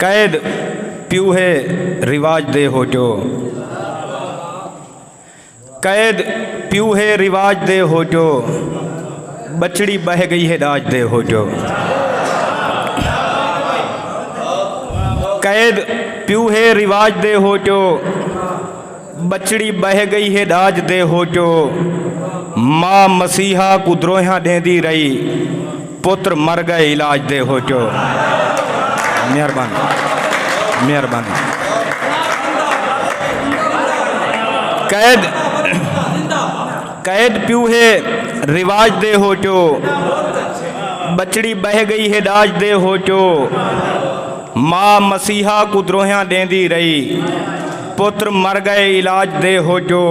कैद प्यू है रिवाज दे हो जो, कैद प्यू है रिवाज दे हो जो, बछड़ी बह गई है दाज दे हो जो। कैद प्यू है रिवाज दे हो जो, बछड़ी बह गई है दाज दे हो जो। माँ मसीहा को द्रोहा देंदी रही, पुत्र मर गए इलाज दे हो जो। मेहरबानी मेहरबानी। कैद कैद प्यू है रिवाज दे हो जो, बछड़ी बह गई है दाज दे हो जो। माँ मसीहा को द्रोहा देंदी रही, पुत्र मर गए इलाज दे हो जो।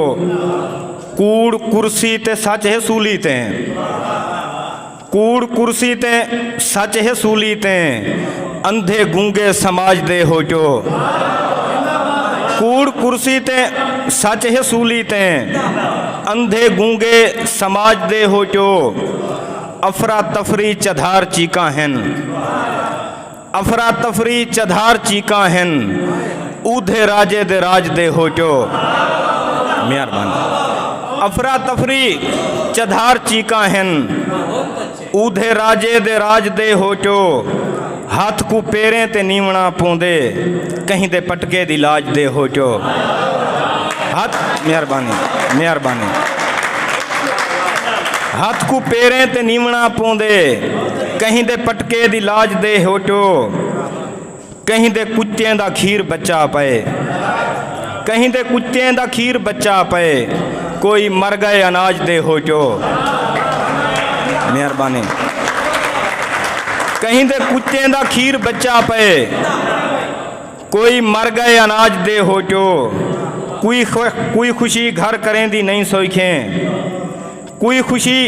कूड़ कुर्सी ते सच है सूली ते, कूड़ कुर्सी ते सच है सूली ते, अंधे गूंगे समाज दे हो जो। कूड़ कुर्सी ते सच है सूली ते, अंधे गूंगे समाज दे हो जो। अफरा तफरी चधार चीका हैं, अफरा तफरी चधार चीका हैं, ऊधे राजे दे राज दे हो जो। मेहरबानी। अफरा तफरी चधार चीका हैं, ऊधे राजे दे राज दे हो जो। हाथ को पेरें ते नीवना पौंदे, कहीं दे पटके दी लाज दे हो जो। हाथ मेहरबानी मेहरबानी। हाथ को पेरें ते नीवना पौंदे, कहीं दे पटके दी लाज दे हो जो। कहीं दे कुत्तें दा खीर बच्चा पे, कहीं दे कुत्तें दा खीर बच्चा पे, कोई मर गए अनाज दे हो जो। मेहरबानी। कहीं दे कुत्तें दा खीर बच्चा पे, कोई मर गए अनाज दे हो जो। कोई खुशी घर करें दी नहीं सोखें, कोई खुशी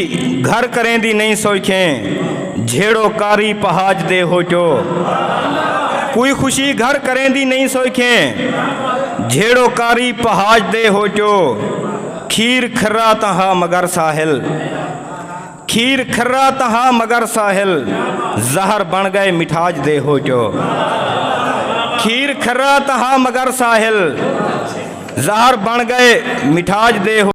घर करें दी नहीं सोखें, झेड़ो कारी पहाज दे हो जो। कोई खुशी घर करें दी नहीं सोखें, झेड़ो कारी पहाज दे हो जो। खीर खर्रा तहा मगर साहिल, खीर खर्रा तहा मगर साहिल, जहर बन गए मिठाज दे हो जो। खीर खर्रा तहा मगर साहिल, जहर बन गए मिठाज दे हो।